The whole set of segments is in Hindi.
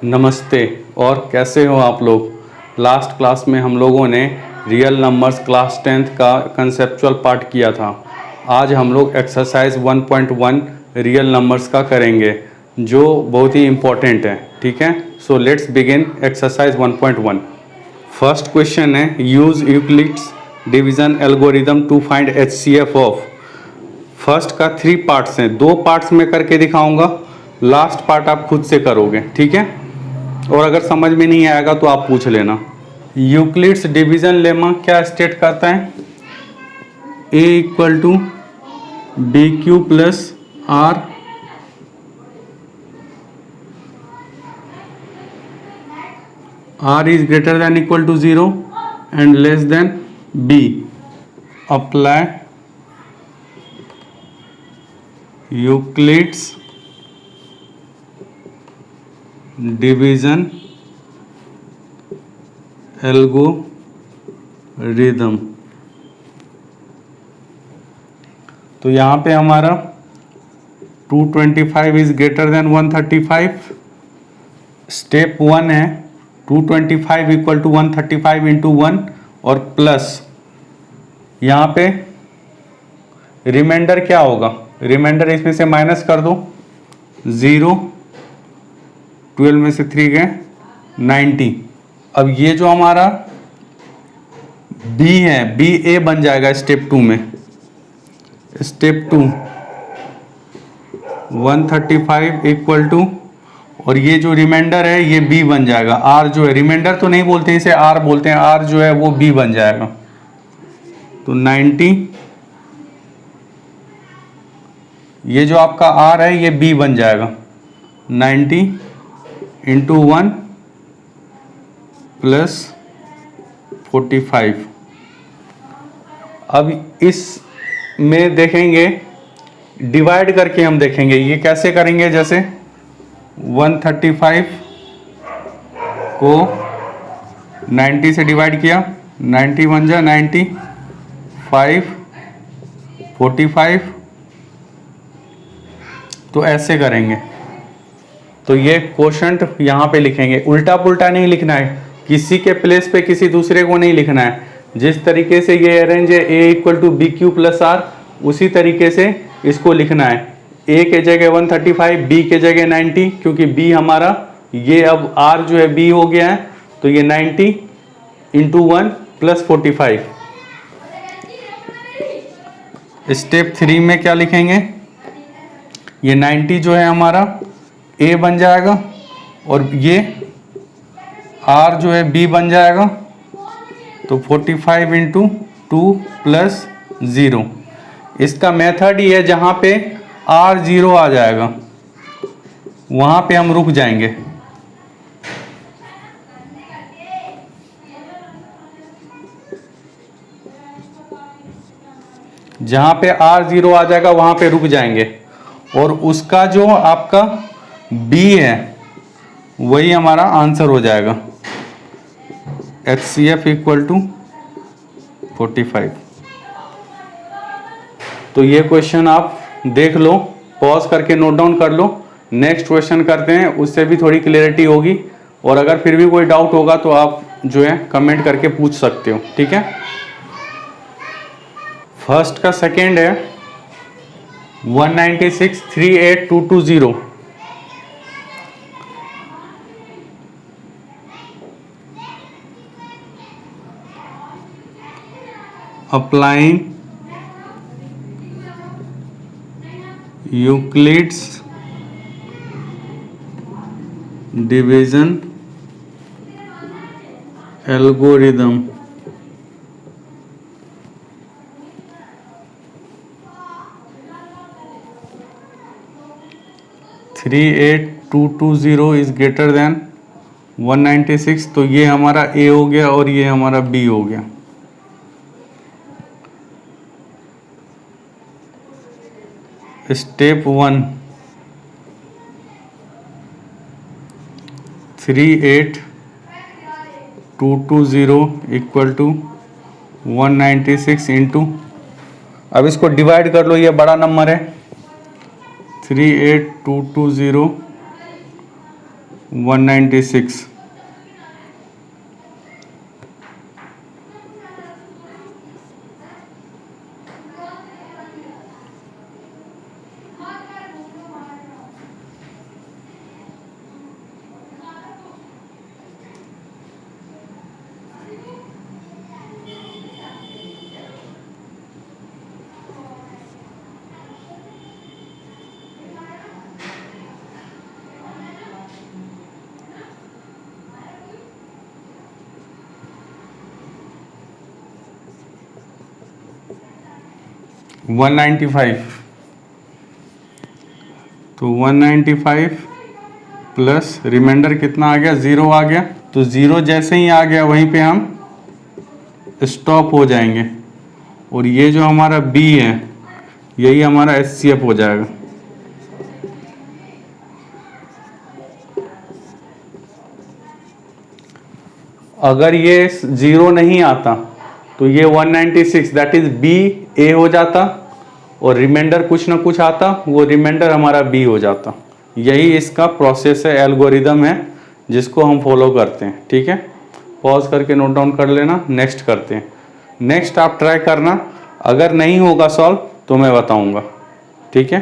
नमस्ते। और कैसे हो आप लोग। लास्ट क्लास में हम लोगों ने रियल नंबर्स क्लास 10th का कंसेप्चुअल पार्ट किया था। आज हम लोग एक्सरसाइज 1.1 रियल नंबर्स का करेंगे जो बहुत ही इम्पोर्टेंट है। ठीक है, so let's begin exercise 1.1। First question है use Euclid's division algorithm to find HCF of. First का 3 पार्ट्स हैं, 2 पार्ट्स में करके दिखाऊंगा, लास्ट पार्ट आप खुद से करोगे। ठीक है, और अगर समझ में नहीं आएगा तो आप पूछ लेना। यूक्लिड्स डिवीजन लेमा क्या स्टेट करता है, a equal to b q plus r r is greater than equal to 0 and less than b। Apply Euclid's division algorithm. तो यहाँ पे हमारा 225 इज ग्रेटर देन 135। स्टेप 1 है 225 इक्वल टू 135 इंटू 1 और प्लस यहाँ पे रिमाइंडर क्या होगा, रिमाइंडर इसमें से माइनस कर दो, 0, 12 में से 3 गए 90। अब ये जो हमारा b है, बी ए बन जाएगा स्टेप 2 में। स्टेप 2 135 इक्वल टू, और ये जो रिमाइंडर है ये b बन जाएगा। r जो है, रिमाइंडर तो नहीं बोलते इसे, r बोलते हैं, r जो है वो b बन जाएगा। तो 90, ये जो आपका r है ये b बन जाएगा। 90 इंटू 1 प्लस 45। अब इस में देखेंगे डिवाइड करके, हम देखेंगे ये कैसे करेंगे। जैसे 135 को 90 से डिवाइड किया, 90 बन जा 90, 5, 45, तो ऐसे करेंगे। तो ये क्वोशंट यहाँ पे लिखेंगे, उल्टा पुल्टा नहीं लिखना है, किसी के प्लेस पे किसी दूसरे को नहीं लिखना है। जिस तरीके से ये अरेंज है a equal to b q plus r, उसी तरीके से इसको लिखना है। a के जगह 135, b के जगह 90, क्योंकि b हमारा ये अब r जो है b हो गया है, तो ये 90 इंटू 1 प्लस 45। स्टेप 3 में क्या लिखेंगे, ये 90 जो है हमारा a बन जाएगा और ये r जो है b बन जाएगा। तो 45 इंटू 2 प्लस 0। इसका मेथड ही है, जहाँ पे r 0 आ जाएगा वहाँ पे हम रुक जाएंगे। जहाँ पे r 0 आ जाएगा वहाँ पे रुक जाएंगे, और उसका जो आपका b है वही हमारा आंसर हो जाएगा। HCF equal to 45। तो ये क्वेश्चन आप देख लो, पॉज करके नोट डाउन कर लो। नेक्स्ट क्वेश्चन करते हैं, उससे भी थोड़ी क्लियरिटी होगी। और अगर फिर भी कोई डाउट होगा तो आप जो है कमेंट करके पूछ सकते हो। ठीक है, फर्स्ट का सेकेंड है 196 38220। Applying Euclid's division algorithm. Three 8220 is greater then 196, तो ये हमारा A हो गया और ये हमारा B हो गया। स्टेप 1 38220 इक्वल टू 196 इंटू, अब इसको डिवाइड कर लो, ये बड़ा नंबर है 38220 196। वन 195, तो 195 प्लस रिमाइंडर कितना आ गया, 0 आ गया। तो 0 जैसे ही आ गया वहीं पे हम स्टॉप हो जाएंगे, और ये जो हमारा B है यही हमारा HCF हो जाएगा। अगर ये 0 नहीं आता तो ये 196 दैट इज B A हो जाता, और रिमाइंडर कुछ ना कुछ आता, वो रिमाइंडर हमारा B हो जाता। यही इसका प्रोसेस है, एल्गोरिदम है जिसको हम फॉलो करते हैं। ठीक है, पॉज करके नोट डाउन कर लेना, नेक्स्ट करते हैं। नेक्स्ट आप ट्राई करना, अगर नहीं होगा सॉल्व तो मैं बताऊंगा। ठीक है,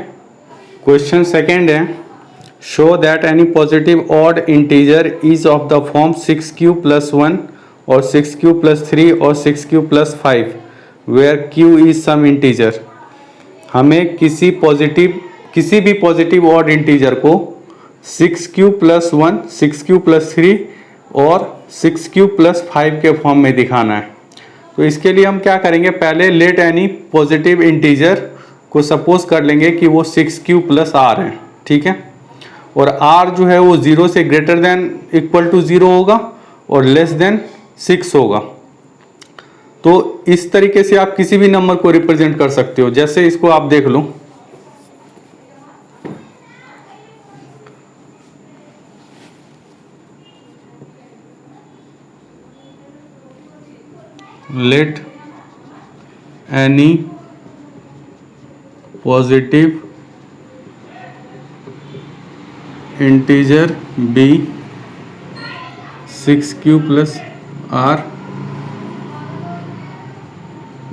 क्वेश्चन सेकेंड है, show that any positive odd integer is of the form 6q + 1 और 6q + 3 और 6q + 5 where q is some integer. हमें किसी भी पॉजिटिव ऑड इंटीजर को 6q + 1, 6q + 3 और 6q + 5 के फॉर्म में दिखाना है। तो इसके लिए हम क्या करेंगे, पहले लेट एनी पॉजिटिव इंटीजर को सपोज कर लेंगे कि वो 6q + r है। ठीक है, और r जो है वो 0 से ग्रेटर देन इक्वल टू 0 होगा और लेस देन 6 होगा। तो इस तरीके से आप किसी भी नंबर को रिप्रेजेंट कर सकते हो। जैसे इसको आप देख लो, let any positive integer be 6q + r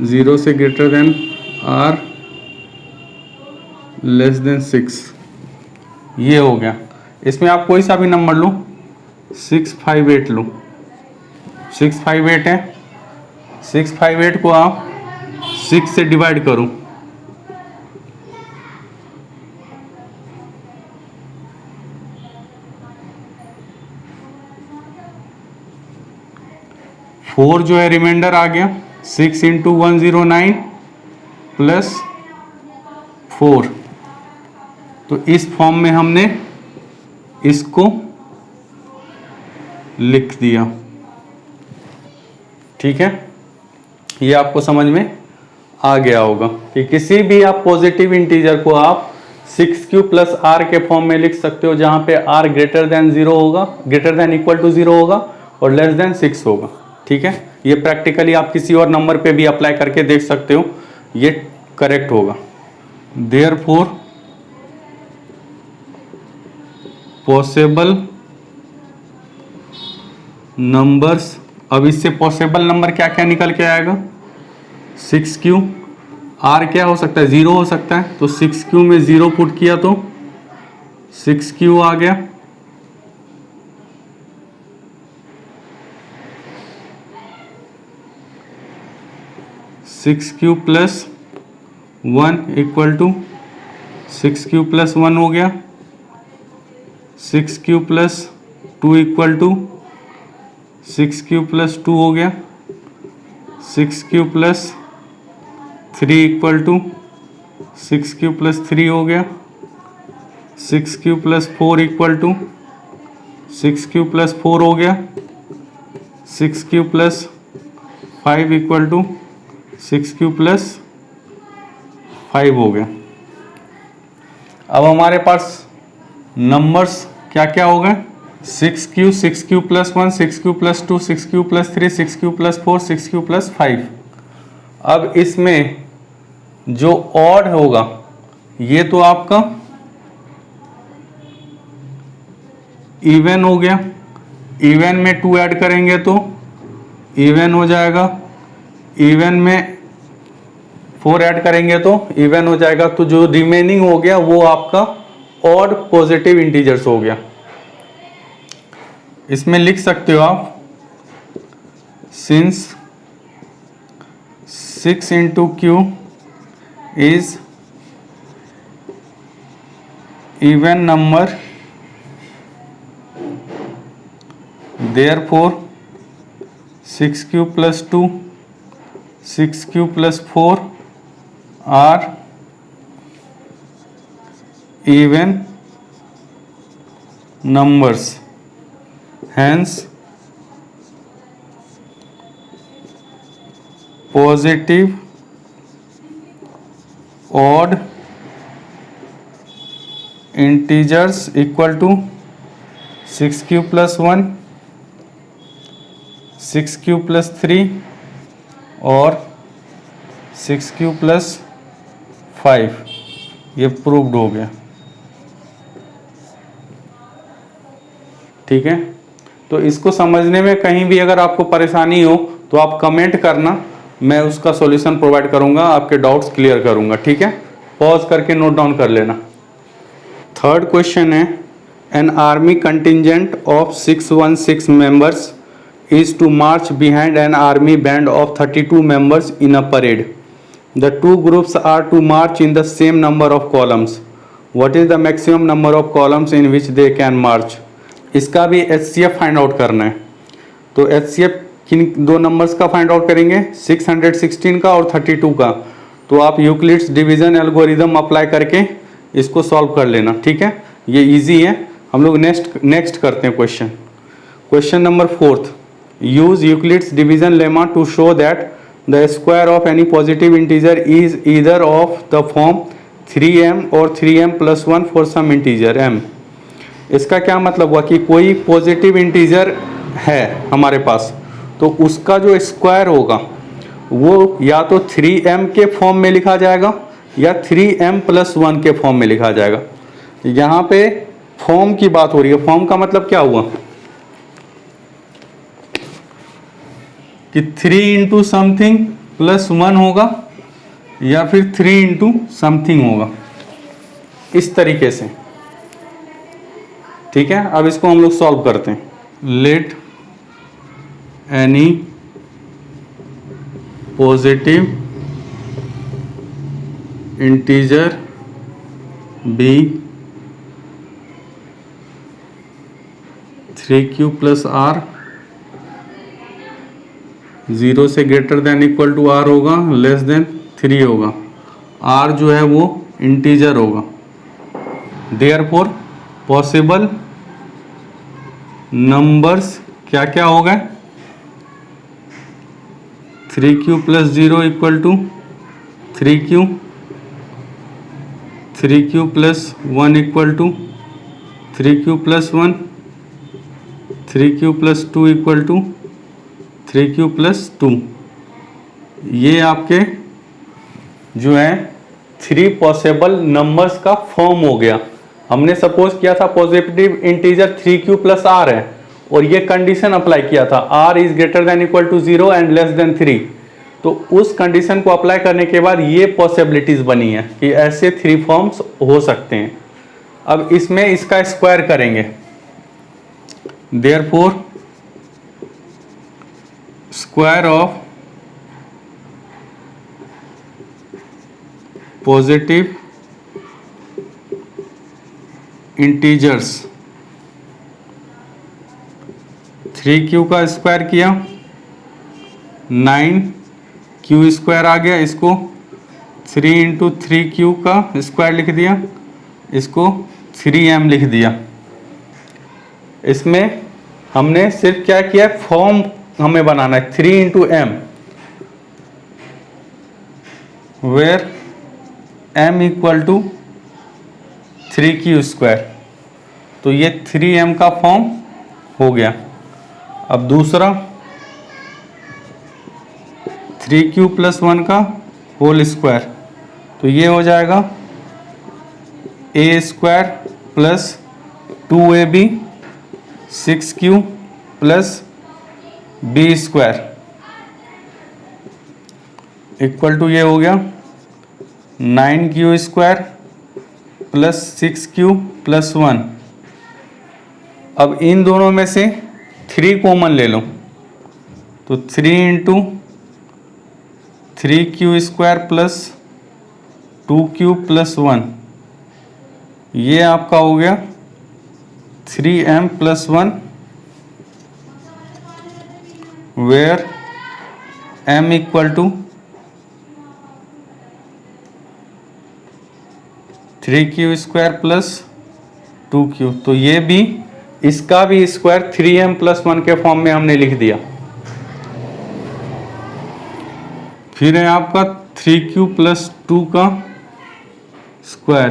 0 से greater than r less than 6। ये हो गया। इसमें आप कोई सा भी नंबर लो, 658 लो, 658 है, 658 को आप 6 से डिवाइड करो, फोर जो है रिमाइंडर आ गया, 6 × 109 + 4। तो इस फॉर्म में हमने इसको लिख दिया। ठीक है, ये आपको समझ में आ गया होगा कि किसी भी आप पॉजिटिव इंटीजर को आप 6q + r के फॉर्म में लिख सकते हो, जहां पे r ग्रेटर देन 0 होगा, ग्रेटर देन इक्वल टू 0 होगा और लेस देन 6 होगा। ठीक है, ये प्रैक्टिकली आप किसी और नंबर पे भी अप्लाई करके देख सकते हो, ये करेक्ट होगा। देयरफॉर पॉसिबल नंबर्स, अब इससे पॉसिबल नंबर क्या क्या निकल के आएगा, 6q, r क्या हो सकता है, 0 हो सकता है, तो 6q में 0 पुट किया तो 6q आ गया। सिक्स क्यू + 1 = 6q + 1 हो गया, 6q + 2 = 6q + 2 हो गया, 6q + 3 = 6q + 3 हो गया, 6q + 4 = 6q + 4 हो गया, 6q + 5 = 6q + 5 हो गया। अब हमारे पास नंबर्स क्या क्या हो गए, 6q, 6q + 1, 6q + 2, 6q + 3, 6q + 4, 6q + 5। अब इसमें जो ऑड होगा ये तो आपका इवन हो गया, इवन में 2 ऐड करेंगे तो इवन हो जाएगा, इवन में 4 ऐड करेंगे तो इवन हो जाएगा। तो जो रिमेनिंग हो गया वो आपका ऑड पॉजिटिव इंटीजर्स हो गया। इसमें लिख सकते हो आप, since 6 into Q is even number, therefore 6Q plus 2, 6Q plus 4 are even numbers, hence positive odd integers equal to 6Q plus 1, 6Q plus 3 और 6Q plus 5। ये प्रूव्ड हो गया। ठीक है, तो इसको समझने में कहीं भी अगर आपको परेशानी हो तो आप कमेंट करना, मैं उसका सॉल्यूशन प्रोवाइड करूंगा, आपके डाउट्स क्लियर करूंगा। ठीक है, पॉज करके नोट डाउन कर लेना। थर्ड क्वेश्चन है, an army contingent of 616 members is to march behind an army band of 32 members in a parade. The two groups are to march in the same number of columns. What is the maximum number of columns in which they can march? इसका भी HCF फाइंड आउट करना है। तो HCF किन दो नंबर्स का फाइंड आउट करेंगे, 616 का और 32 का। तो आप यूक्लिड्स डिवीजन एल्गोरिदम अप्लाई करके इसको सॉल्व कर लेना। ठीक है, ये इजी है। हम लोग नेक्स्ट करते हैं question number 4। Use Euclid's division lemma to show that the square of any positive integer is either of the form 3m or 3m plus 1 for some integer m। इसका क्या मतलब हुआ कि कोई पॉजिटिव इंटीजर है हमारे पास, तो उसका जो स्क्वायर होगा वो या तो 3m के फॉर्म में लिखा जाएगा या 3m plus 1 के फॉर्म में लिखा जाएगा। यहाँ पे फॉर्म की बात हो रही है। फॉर्म का मतलब क्या हुआ कि 3 इंटू समथिंग प्लस 1 होगा या फिर 3 इंटू समथिंग होगा, इस तरीके से। ठीक है, अब इसको हम लोग सॉल्व करते हैं। Let any positive integer b 3Q plus R 0 से greater than equal to R होगा, लेस देन 3 होगा। R जो है वो इंटीजर होगा। देयरफॉर पॉसिबल नंबर्स क्या क्या हो गए, 3Q plus 0 equal to 3Q, 3Q plus 1 equal to 3Q plus 1, 3Q plus 2 equal to 3Q plus 2। ये आपके जो है 3 पॉसिबल नंबर्स का फॉर्म हो गया। हमने सपोज किया था positive integer 3Q plus R है और ये कंडीशन अप्लाई किया था R is greater than equal to 0 and less than 3। तो उस कंडीशन को अप्लाई करने के बाद ये पॉसिबिलिटीज बनी है कि ऐसे 3 फॉर्म्स हो सकते हैं। अब इसमें इसका स्क्वायर करेंगे, therefore square of positive integers 3Q का स्क्वायर किया 9Q स्क्वायर आ गया। इसको 3 इंटू 3Q का स्क्वायर लिख दिया, इसको 3m लिख दिया। इसमें हमने सिर्फ क्या किया, फॉर्म हमें बनाना है 3 into m, where m equal to 3Q square. तो ये 3m का फॉर्म हो गया। अब दूसरा 3Q प्लस 1 का होल स्क्वायर, तो ये हो जाएगा a square plus 2ab 6q plus b square equal to ये हो गया 9q square plus 6q plus 1। अब इन दोनों में से 3 कॉमन ले लो, तो 3 into 3q square plus 2q plus 1, ये आपका हो गया 3m plus 1, where m equal to 3q square plus 2q। तो ये भी, इसका भी स्क्वायर 3m प्लस 1 के फॉर्म में हमने लिख दिया। फिर है आपका 3q प्लस 2 का स्क्वायर,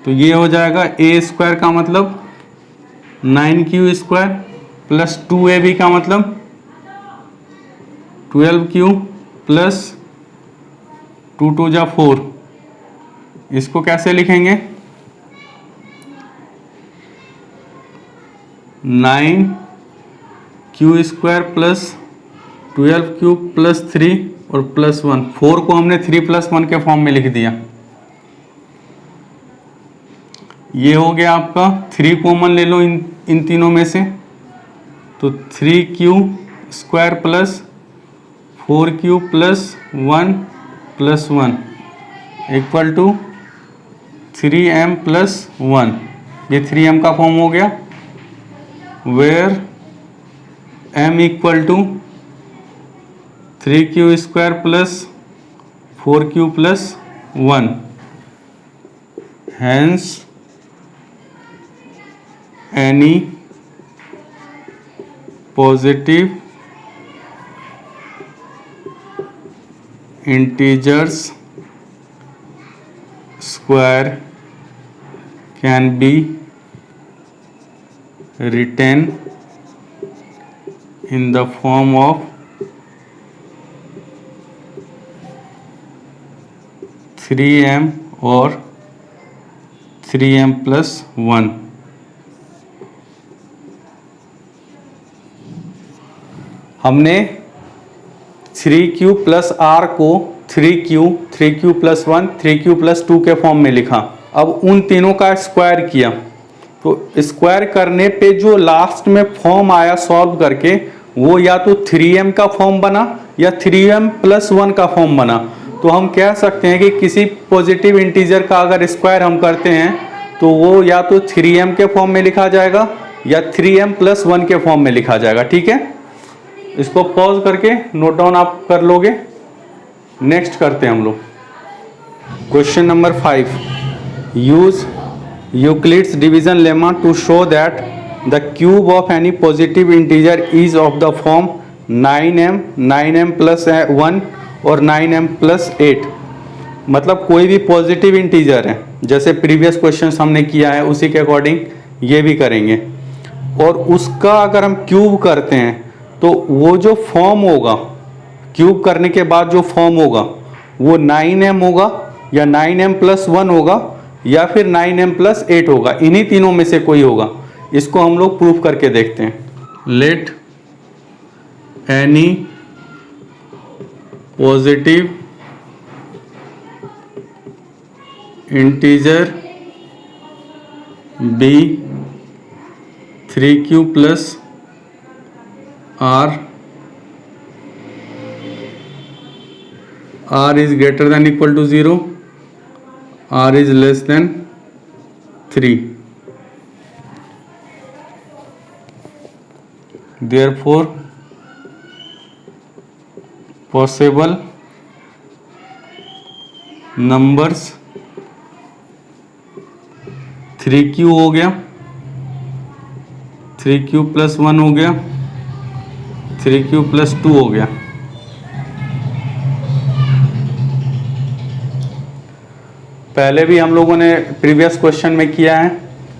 तो ये हो जाएगा a स्क्वायर का मतलब 9q स्क्वायर प्लस 2ab का मतलब 12q प्लस 2 2 जा 4। इसको कैसे लिखेंगे? 9q square plus 12q plus 3 और प्लस 1। 4 को हमने 3 प्लस 1 के फॉर्म में लिख दिया। ये हो गया आपका 3 कॉमन ले लो इन तीनों में से, तो 3q square plus 4q plus 1 plus 1 equal to 3m plus 1। ये 3m का फॉर्म हो गया, where m equal to 3q square plus 4q plus 1। Hence any positive integers square can be written in the form of 3m और 3m plus 1। हमने 3q प्लस r को 3q प्लस 1 3q प्लस 2 के फॉर्म में लिखा। अब उन तीनों का स्क्वायर किया, तो स्क्वायर करने पे जो लास्ट में फॉर्म आया सॉल्व करके, वो या तो 3m का फॉर्म बना या 3m प्लस 1 का फॉर्म बना। तो हम कह सकते हैं कि किसी पॉजिटिव इंटीजर का अगर स्क्वायर हम करते हैं तो वो या तो 3m के फॉर्म में लिखा जाएगा या 3m प्लस 1 के फॉर्म में लिखा जाएगा। ठीक है, इसको पॉज करके नोट डाउन आप कर लोगे। नेक्स्ट करते हैं हम लोग question number 5। Use Euclid's division lemma to show that the cube of any positive integer is of the form 9m plus 1 और 9m प्लस 8। मतलब कोई भी पॉजिटिव इंटीजर है, जैसे प्रीवियस क्वेश्चन हमने किया है उसी के अकॉर्डिंग ये भी करेंगे, और उसका अगर हम क्यूब करते हैं तो वो जो फॉर्म होगा, क्यूब करने के बाद जो फॉर्म होगा वो 9m होगा या 9m प्लस 1 होगा या फिर 9m प्लस 8 होगा। इन्हीं तीनों में से कोई होगा। इसको हम लोग प्रूफ करके देखते हैं। Let any positive integer b 3q plus r is greater than equal to 0, r is less than 3. Therefore possible numbers 3q हो गया, 3q प्लस 1 हो गया, 3q प्लस 2 हो गया। पहले भी हम लोगों ने प्रीवियस क्वेश्चन में किया है,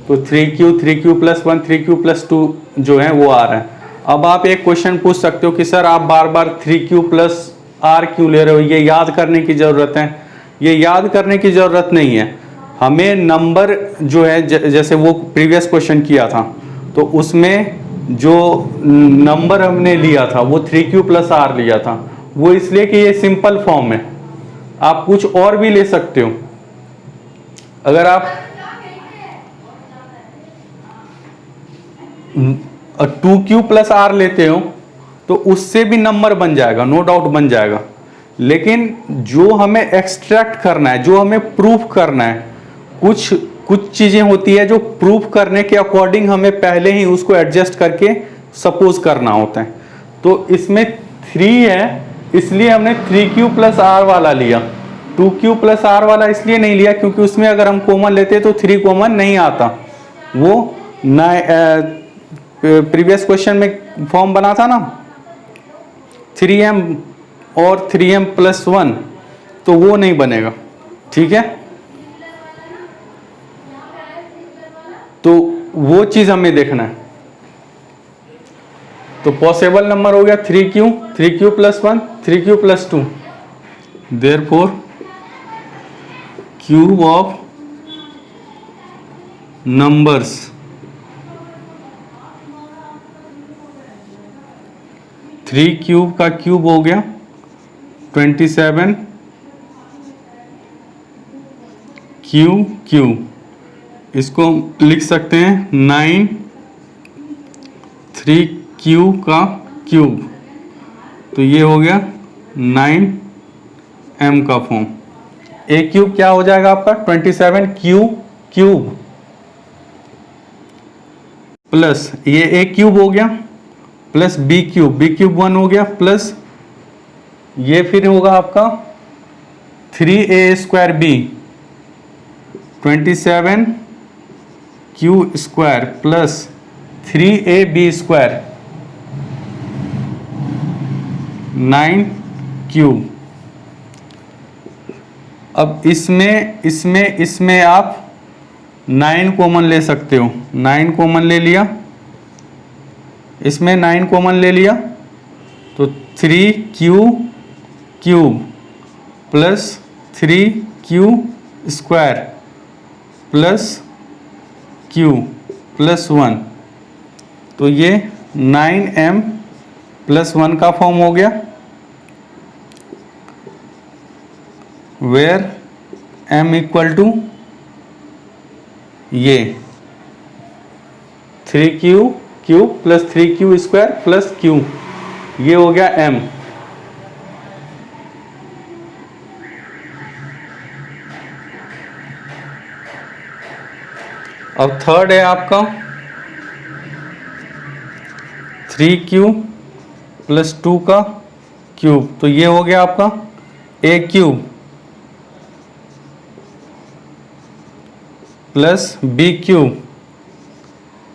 तो 3q प्लस 1 3q प्लस 2 जो है वो आ रहा है। अब आप एक क्वेश्चन पूछ सकते हो कि सर आप बार बार 3q प्लस r क्यों ले रहे हो, ये याद करने की ज़रूरत है। ये याद करने की ज़रूरत नहीं है, हमें नंबर जो है जैसे वो प्रीवियस क्वेश्चन किया था तो उसमें जो नंबर हमने लिया था वो 3q प्लस आर लिया था, वो इसलिए कि ये सिंपल फॉर्म है। आप कुछ और भी ले सकते हो। अगर आप 2q प्लस आर लेते हो तो उससे भी नंबर बन जाएगा, नो डाउट बन जाएगा। लेकिन जो हमें एक्सट्रैक्ट करना है, जो हमें प्रूफ करना है, कुछ चीजें होती है जो प्रूफ करने के अकॉर्डिंग हमें पहले ही उसको एडजस्ट करके सपोज करना होता है। तो इसमें 3 है, इसलिए हमने 3q प्लस आर वाला लिया। 2q प्लस आर वाला इसलिए नहीं लिया क्योंकि उसमें अगर हम कॉमन लेते तो 3 कॉमन नहीं आता। वो प्रीवियस क्वेश्चन में फॉर्म बना था ना 3m और 3m प्लस 1, तो वो नहीं बनेगा। ठीक है, तो वो चीज हमें देखना है। तो पॉसिबल नंबर हो गया 3q plus 1, 3q plus 2। Therefore cube of numbers three cube का क्यूब हो गया 27 क्यूब। इसको लिख सकते हैं 9 3q का क्यूब, तो ये हो गया 9m का फॉर्म। ए क्यूब क्या हो जाएगा आपका 27 क्यूब प्लस ये ए क्यूब हो गया प्लस बी क्यूब 1 हो गया प्लस ये फिर होगा आपका 3a square b 27 q square plus 3ab square 9 cube. अब इसमें आप 9 कॉमन ले सकते हो। 9 कॉमन ले लिया, इसमें 9 कॉमन ले लिया तो 3q cube plus 3q square plus q plus 1, तो ये 9m प्लस 1 का फॉर्म हो गया। वेयर m इक्वल टू ये 3q cube plus 3q square plus q, ये हो गया m। अब थर्ड है आपका 3q प्लस 2 का क्यूब, तो ये हो गया आपका a cube plus b cube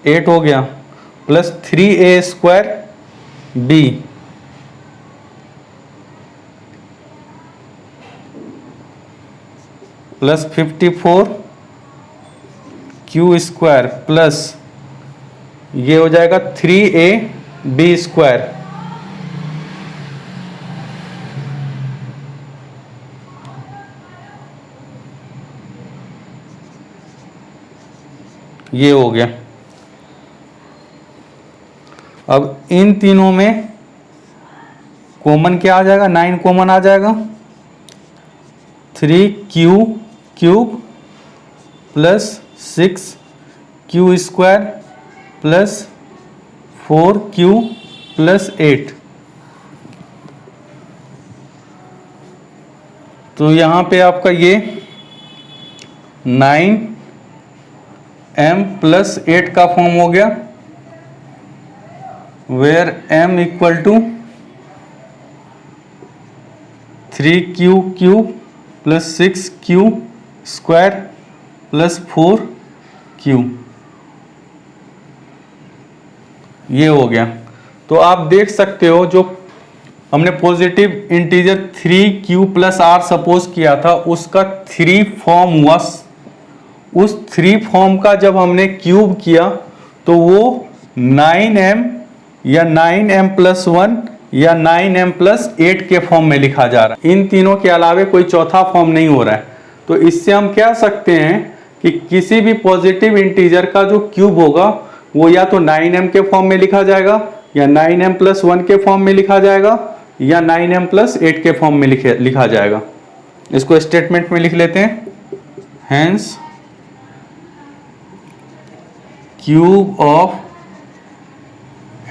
8 हो गया plus 3a square b plus 54 q square plus ये हो जाएगा 3ab स्क्वायर, ये हो गया। अब इन तीनों में कॉमन क्या आ जाएगा 9 कॉमन आ जाएगा 3q cube plus 6q square plus 4q plus 8, तो यहाँ पे आपका ये 9m प्लस 8 का फॉर्म हो गया। Where m equal to 3q cube plus 6q square plus 4q, ये हो गया। तो आप देख सकते हो जो हमने positive integer 3q plus r suppose किया था उसका 3 फॉर्म हुआ। उस 3 फॉर्म का जब हमने क्यूब किया तो वो 9m या 9m प्लस 1 या 9m प्लस 8 के फॉर्म में लिखा जा रहा है। इन तीनों के अलावे कोई चौथा फॉर्म नहीं हो रहा है। तो इससे हम कह सकते हैं कि किसी भी पॉजिटिव इंटीजर का जो क्यूब होगा वो या तो 9m के फॉर्म में लिखा जाएगा, या 9m+1 के फॉर्म में लिखा जाएगा, या 9m+8 के फॉर्म में लिखा जाएगा। इसको स्टेटमेंट में लिख लेते हैं। Hence cube of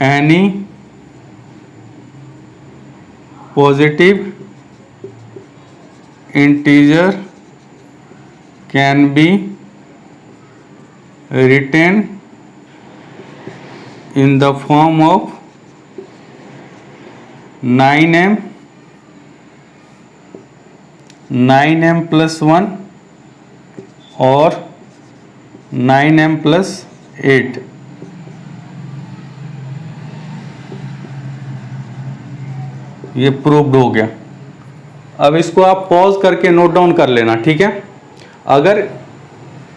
any positive integer can be written in the form of 9m, 9m+1 और 9m+8। ये प्रूव्ड हो गया। अब इसको आप पॉज करके नोट डाउन कर लेना, ठीक है। अगर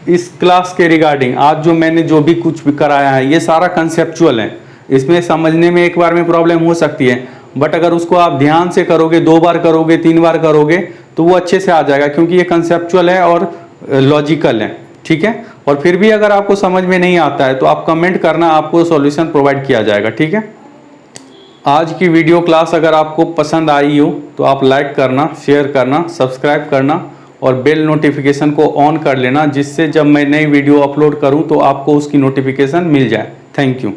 इस क्लास के रिगार्डिंग आज जो मैंने जो भी कुछ भी कराया है ये सारा कंसेप्चुअल है, इसमें समझने में एक बार में प्रॉब्लम हो सकती है, बट अगर उसको आप ध्यान से करोगे, 2 बार करोगे, 3 बार करोगे तो वो अच्छे से आ जाएगा, क्योंकि ये कंसेप्चुअल है और लॉजिकल है, ठीक है। और फिर भी अगर आपको समझ में नहीं आता है तो आप कमेंट करना, आपको सॉल्यूशन प्रोवाइड किया जाएगा, ठीक है। आज की वीडियो क्लास अगर आपको पसंद आई हो तो आप लाइक करना, शेयर करना, सब्सक्राइब करना और बेल नोटिफिकेशन को ऑन कर लेना, जिससे जब मैं नई वीडियो अपलोड करूं तो आपको उसकी नोटिफिकेशन मिल जाए। Thank you.